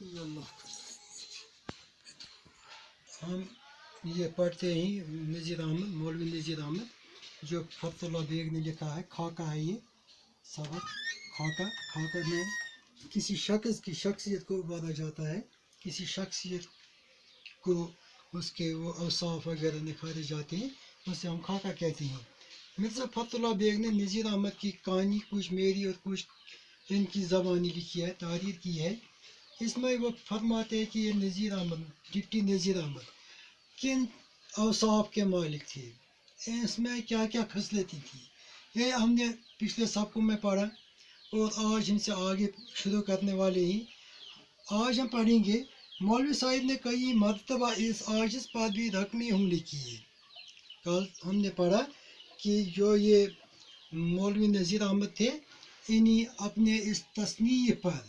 اللہ ہم یہ پڑھتے ہیں نذیر احمد مولوی نذیر احمد جو فتح اللہ بیگ نے لکھا ہے، خاکہ ہے یہ سبق، خاکہ میں کسی شخص کی شخصیت کو ابھارا جاتا ہے، کسی شخصیت کو اس کے وہ اوصاف وغیرہ نکھارے جاتے ہیں، اسے ہم خاکہ کہتے ہیں۔ مرزا فتح اللہ بیگ نے نذیر احمد کی کہانی کچھ میری اور کچھ ان کی زبانی لکھی ہے، تحریر کی ہے۔ اس میں وہ فرماتے ہیں کہ یہ نذیر احمد، ڈپٹی نذیر احمد کن اوصاف کے مالک تھے، اس میں کیا کیا خصلتیں تھیں، یہ ہم نے پچھلے سبقوں میں پڑھا اور آج ان سے آگے شروع کرنے والے ہیں۔ آج ہم پڑھیں گے مولوی صاحب نے کئی مرتبہ اس عاجز پر بھی رقمی حملے کیے۔ کل ہم نے پڑھا کہ جو یہ مولوی نذیر احمد تھے، انہیں اپنے اس تصنیف پر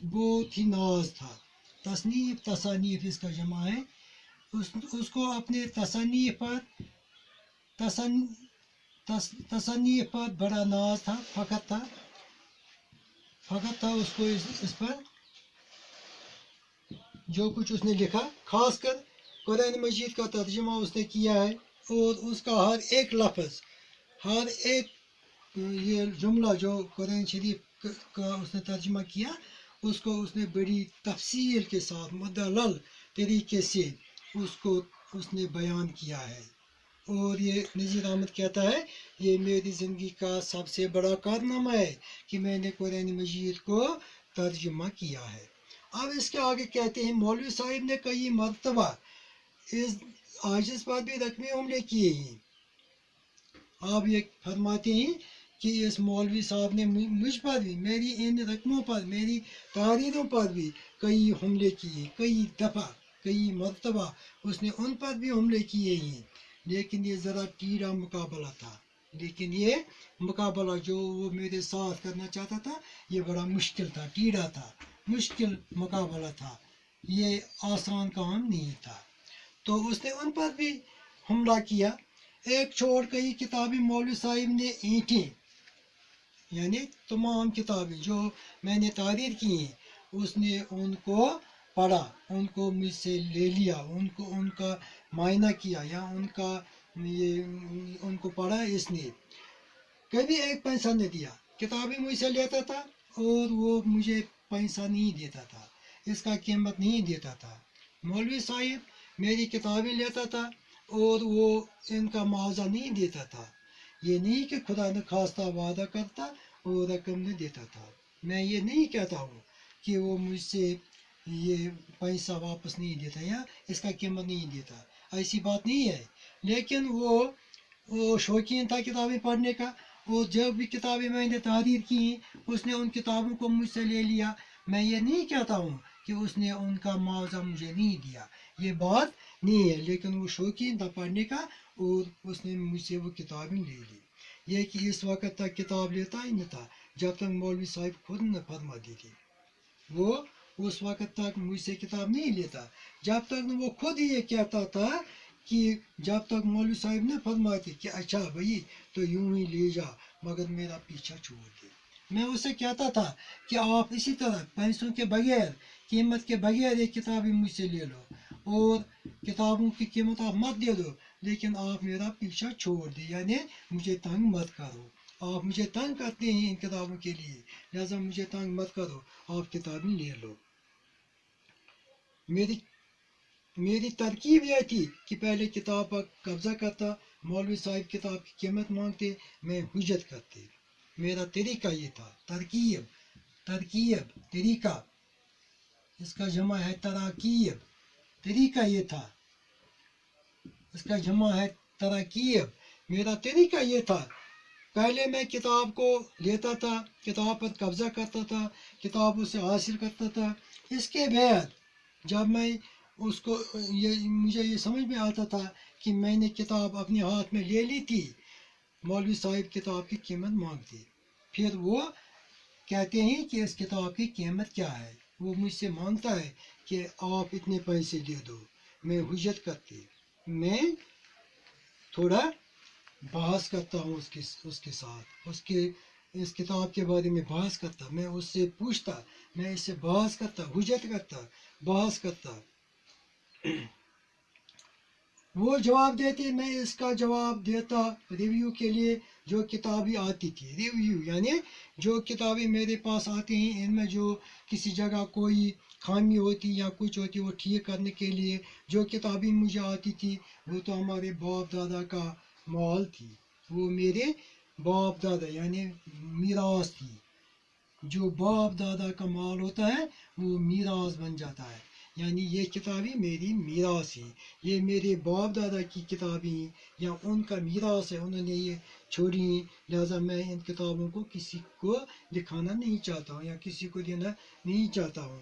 بہت ہی ناز تھا۔ تصانیف اس کا جمع ہے، اس کو اپنے تصنیف پر بڑا ناز تھا، فخر تھا اس کو اس پر جو کچھ اس نے لکھا، خاص کر قرآن مجید کا ترجمہ اس نے کیا ہے، اور اس کا ہر ایک لفظ، ہر ایک یہ جملہ جو قرآن شریف کا اس نے ترجمہ کیا، اس کو اس نے بڑی تفصیل کے ساتھ مدلل طریقے سے اس نے بیان کیا ہے۔ اور یہ نذیر احمد کہتا ہے یہ میری زندگی کا سب سے بڑا کارنامہ ہے کہ میں نے قرآن مجید کو ترجمہ کیا ہے۔ اب اس کے آگے کہتے ہیں مولوی صاحب نے کئی مرتبہ اس عاجز پر بھی رقمی حملے کیے ہیں۔ آپ یہ فرماتے ہیں کہ اس مولوی صاحب نے مجھ پر بھی، میری ان رقموں پر، میری تحریروں پر بھی کئی حملے کیے، کئی دفعہ، کئی مرتبہ اس نے ان پر بھی حملے کیے ہیں، لیکن یہ ذرا ٹیڑھا مقابلہ تھا۔ لیکن یہ مقابلہ جو وہ میرے ساتھ کرنا چاہتا تھا یہ بڑا مشکل تھا، ٹیڑھا تھا، مشکل مقابلہ تھا، یہ آسان کام نہیں تھا، تو اس نے ان پر بھی حملہ کیا۔ ایک چھوڑ کئی کتابیں مولوی صاحب نے اینٹیں، یعنی تمام کتابیں جو میں نے تحریر کی ہیں، اس نے ان کو پڑھا، ان کو مجھ سے لے لیا، ان کا معائنہ کیا، یا ان کو پڑھا اس نے۔ کبھی ایک پیسہ نہ دیا، کتابیں مجھ سے لیتا تھا اور وہ مجھے پیسہ نہیں دیتا تھا، اس کا قیمت نہیں دیتا تھا۔ مولوی صاحب میری کتابیں لیتا تھا اور وہ ان کا معاوضہ نہیں دیتا تھا، یہ نہیں کہ خدا نہ خواستہ وعدہ کرتا اور رقم نہ دیتا تھا، میں یہ نہیں کہتا ہوں کہ وہ مجھ سے یہ پیسہ واپس نہیں دیتا یا اس کا قیمت نہیں دیتا، ایسی بات نہیں ہے، لیکن وہ شوقین تھا کتابیں پڑھنے کا، اور جب بھی کتابیں میں نے تحریر کی ہیں اس نے ان کتابوں کو مجھ سے لے لیا۔ میں یہ نہیں کہتا ہوں کہ اس نے ان کا معاوضہ مجھے نہیں دیا، یہ بات نہیں ہے، لیکن وہ شوقین تھا پڑھنے کا اور اس نے مجھ سے وہ کتابیں لے لی۔ یہ کہ اس وقت تک کتاب لیتا ہی نہ تھا جب تک مولوی صاحب خود نہ فرما دیتے، وہ اس وقت تک مجھ سے کتاب نہیں لیتا جب تک وہ خود ہی یہ کہتا تھا کہ جب تک مولوی صاحب نہ فرماتے کہ اچھا بھائی تو یوں ہی لے جا مگر میرا پیچھا چھوڑ دے۔ میں اسے کہتا تھا کہ آپ اسی طرح پیسوں کے بغیر، قیمت کے بغیر یہ کتابیں مجھ سے لے لو اور کتابوں کی قیمت آپ مت دے دو، لیکن آپ میرا پیچھا چھوڑ دیں، یعنی مجھے تنگ مت کرو، آپ مجھے تنگ کرتے ہیں ان کتابوں کے لیے، لہذا مجھے تنگ مت کرو، آپ کتابیں لے لو۔ میری ترکیب یہ تھی کہ پہلے کتاب پر قبضہ کرتا، مولوی صاحب کتاب کی قیمت مانگتے، میں حجت کرتے، میرا طریقہ یہ تھا۔ طریقہ اس کا جمع ہے تراکیب، طریقہ یہ تھا، اس کا جمع ہے تراکیب، میرا طریقہ یہ تھا، پہلے میں کتاب کو لیتا تھا، کتاب پر قبضہ کرتا تھا، کتاب اسے حاصل کرتا تھا، اس کے بعد جب میں اس کو مجھے یہ سمجھ میں آتا تھا کہ میں نے کتاب اپنے ہاتھ میں لے لی تھی، مولوی صاحب کتاب کی قیمت مانگتے، پھر وہ کہتے ہیں کہ اس کتاب کی قیمت کیا ہے، وہ مجھ سے مانگتا ہے کہ آپ اتنے پیسے دے دو، میں حجت کرتے، میں تھوڑا بحث کرتا ہوں اس کے ساتھ، اس کے اس کتاب کے بارے میں بحث کرتا، میں اس سے پوچھتا، میں اس سے بحث کرتا، حجت کرتا، بحث کرتا، وہ جواب دیتے، میں اس کا جواب دیتا ریویو کے لیے جو کتابیں آتی تھی. ریویو یعنی جو کتابیں میرے پاس آتی ہیں، ان میں جو کسی جگہ کوئی خامی ہوتی یا کچھ ہوتی وہ ٹھیک کرنے کے لیے جو کتابیں مجھے آتی تھی، وہ تو ہمارے باپ دادا کا مال تھی، وہ میرے باپ دادا یعنی میراث تھی. جو باپ دادا کا مال ہوتا ہے وہ میراث بن جاتا ہے، یعنی یہ کتابیں میری میراث ہیں، یہ میرے باپ دادا کی کتابیں یا ان کا میراث ہے، انہوں نے یہ چھوڑی ہیں، لہٰذا میں ان کتابوں کو کسی کو دکھانا نہیں چاہتا ہوں یا کسی کو دینا نہیں چاہتا ہوں.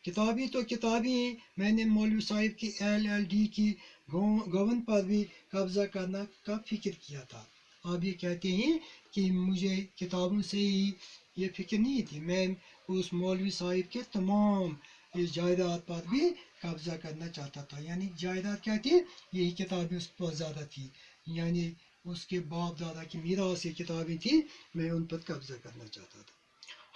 کتابیں تو کتابیں ہیں. میں نے مولوی صاحب کی LLD کی گون پر بھی قبضہ کرنا کا فکر کیا تھا. آپ یہ کہتے ہیں کہ مجھے کتابوں سے ہی یہ فکر نہیں تھی، میں اس مولوی صاحب کے تمام اس جائیداد پر بھی قبضہ کرنا چاہتا تھا. یعنی جائیداد کیا تھی؟ یہی کتابیں اس پر زیادہ تھی، یعنی اس کے باپ دادا کی میراث سے کتابیں تھیں، میں ان پر قبضہ کرنا چاہتا تھا.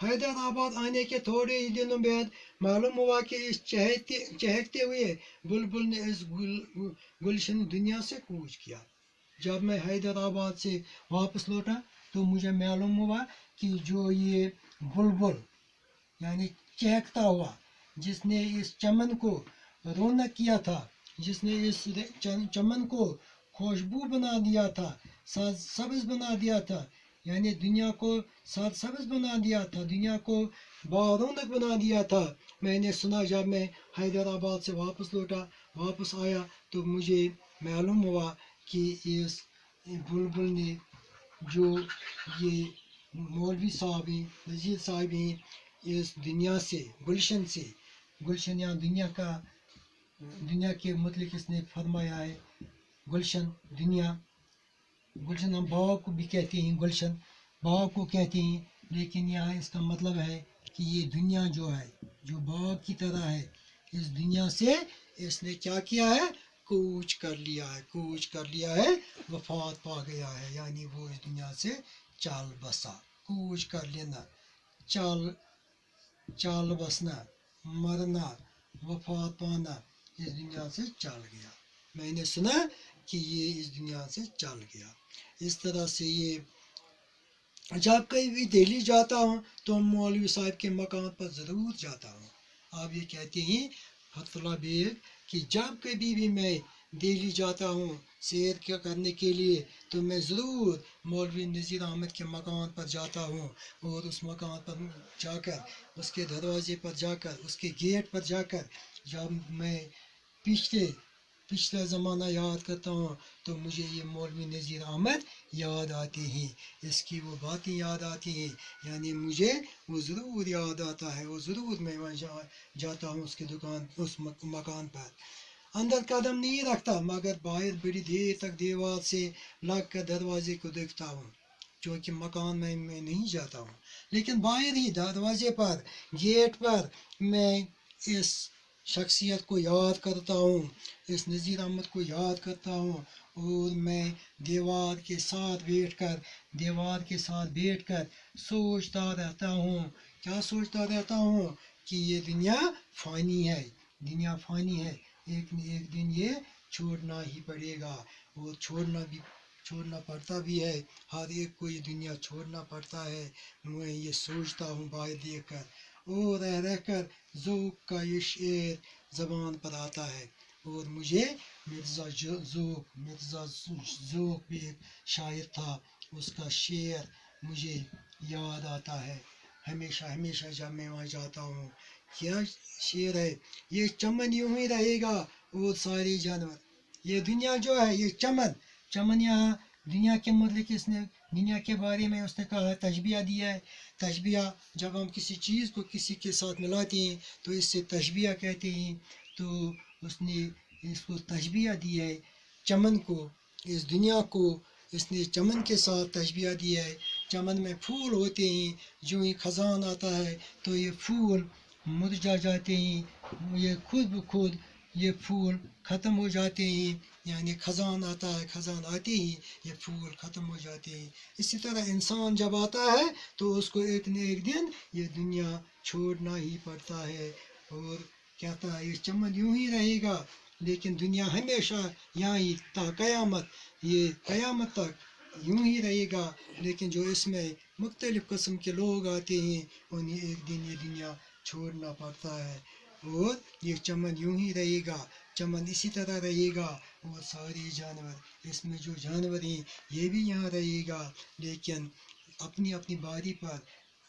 حیدرآباد آنے کے تھوڑے ہی دنوں بعد معلوم ہوا کہ اس چہکتے ہوئے بلبل نے اس گلشن دنیا سے کوچ کیا. جب میں حیدرآباد سے واپس لوٹا تو مجھے معلوم ہوا کہ جو یہ بلبل یعنی چہکتا ہوا، جس نے اس چمن کو رونق کیا تھا، جس نے اس چمن کو خوشبو بنا دیا تھا، سبز بنا دیا تھا، یعنی دنیا کو سبز بنا دیا تھا، دنیا کو بارونق بنا دیا تھا. میں نے سنا جب میں حیدرآباد سے واپس آیا تو مجھے معلوم ہوا کہ اس بلبل نے جو یہ مولوی صاحب ہیں، نذیر صاحب ہیں، اس دنیا سے گلشن یہاں دنیا کے متعلق اس نے فرمایا ہے، گلشن دنیا، گلشن ہم باغ کو بھی کہتے ہیں، گلشن باغ کو کہتے ہیں، لیکن یہاں اس کا مطلب ہے کہ یہ دنیا جو ہے جو باغ کی طرح ہے، اس دنیا سے اس نے کیا کیا ہے؟ کوچ کر لیا ہے، وفات پا گیا ہے، یعنی وہ اس دنیا سے چال بسا. کوچ کر لینا، چال بسنا، مرنا، وفات پانا، اس دنیا سے چل گیا. میں نے سنا کہ یہ اس دنیا سے چل گیا. اس طرح سے یہ جب کہیں بھی دہلی جاتا ہوں تو مولوی صاحب کے مکان پر ضرور جاتا ہوں. آپ یہ کہتے ہیں فتح اللہ بیگ کہ جب کبھی بھی میں دہلی جاتا ہوں سیر کرنے کے لیے تو میں ضرور مولوی نذیر احمد کے مکان پر جاتا ہوں، اور اس مکان پر جا کر، اس کے دروازے پر جا کر، اس کے گیٹ پر جا کر جب میں پچھلا زمانہ یاد کرتا ہوں تو مجھے یہ مولوی نذیر احمد یاد آتے ہیں، اس کی وہ باتیں یاد آتی ہیں، یعنی مجھے وہ ضرور یاد آتا ہے، وہ ضرور میں وہاں جاتا ہوں اس مکان پر. اندر قدم نہیں رکھتا مگر باہر بڑی دیر تک دیوار سے لگ کر دروازے کو دیکھتا ہوں، چونکہ مکان میں نہیں جاتا ہوں، لیکن باہر ہی دروازے پر، گیٹ پر میں اس شخصیت کو یاد کرتا ہوں، اس نذیر احمد کو یاد کرتا ہوں، اور میں دیوار کے ساتھ بیٹھ کر سوچتا رہتا ہوں. کیا سوچتا رہتا ہوں؟ کہ یہ دنیا فانی ہے، ایک دن یہ چھوڑنا ہی پڑے گا، اور چھوڑنا پڑتا بھی ہے، ہر ایک کو یہ دنیا چھوڑنا پڑتا ہے. میں یہ سوچتا ہوں باہر دیکھ کر، اور رہ کر ذوق کا یہ شعر زبان پر آتا ہے. اور مجھے مرزا ذوق بھی ایک شاعر تھا، اس کا شعر مجھے یاد آتا ہے ہمیشہ جب میں وہاں جاتا ہوں. کیا شعر ہے؟ یہ چمن یوں ہی رہے گا اور سارے جانور، یہ دنیا جو ہے یہ چمن یہاں دنیا کے متعلق اس نے دنیا کے بارے میں اس نے کہا ہے، تشبیہ دیا ہے. تشبیہ جب ہم کسی چیز کو کسی کے ساتھ ملاتے ہیں تو اس سے تشبیہ کہتے ہیں. تو اس نے اس کو تشبیہ دی ہے، چمن کو، اس دنیا کو اس نے چمن کے ساتھ تشبیہ دیا ہے. چمن میں پھول ہوتے ہیں، جو ہی خزان آتا ہے تو یہ پھول مرجھا جاتے ہیں، یہ خود بخود یہ پھول ختم ہو جاتے ہیں، یعنی خزان آتا ہے، خزان آتے ہی یہ پھول ختم ہو جاتے ہیں. اسی طرح انسان جب آتا ہے تو اس کو ایک نہ ایک دن یہ دنیا چھوڑنا ہی پڑتا ہے. اور کہتا ہے یہ چمن یوں ہی رہے گا، لیکن دنیا ہمیشہ یہاں ہی تا قیامت، یہ قیامت تک یوں ہی رہے گا. لیکن جو اس میں مختلف قسم کے لوگ آتے ہیں انہیں ایک دن یہ دنیا چھوڑنا پڑتا ہے. اور یہ چمن یوں ہی رہے گا، چمن اسی طرح رہے گا. اور سارے جانور، اس میں جو جانور ہیں یہ بھی یہاں رہے گا، لیکن اپنی اپنی باری پر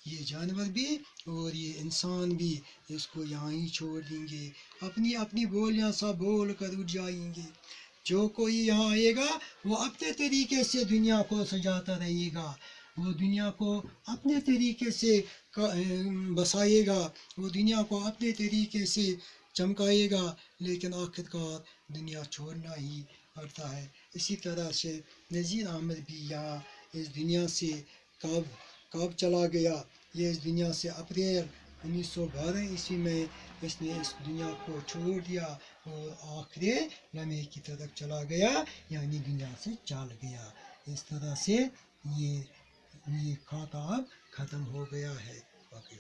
یہ جانور بھی اور یہ انسان بھی اس کو یہاں ہی چھوڑ دیں گے. اپنی اپنی بولیاں سب بول کر اٹھ جائیں گے. جو کوئی یہاں آئے گا وہ اپنے طریقے سے دنیا کو سجاتا رہے گا، وہ دنیا کو اپنے طریقے سے بسائے گا، وہ دنیا کو اپنے طریقے سے چمکائے گا. لیکن آخر کار دنیا چھوڑنا ہی پڑتا ہے. اسی طرح سے نذیر احمد بھی یہاں اس دنیا سے کب چلا گیا. یہ اس دنیا سے اپریل 1912 میں اس نے اس دنیا کو چھوڑ دیا اور آخری لمحے کی طرف چلا گیا، یعنی دنیا سے چل گیا. اس طرح سے یہ خاکہ اب ختم ہو گیا ہے. باقی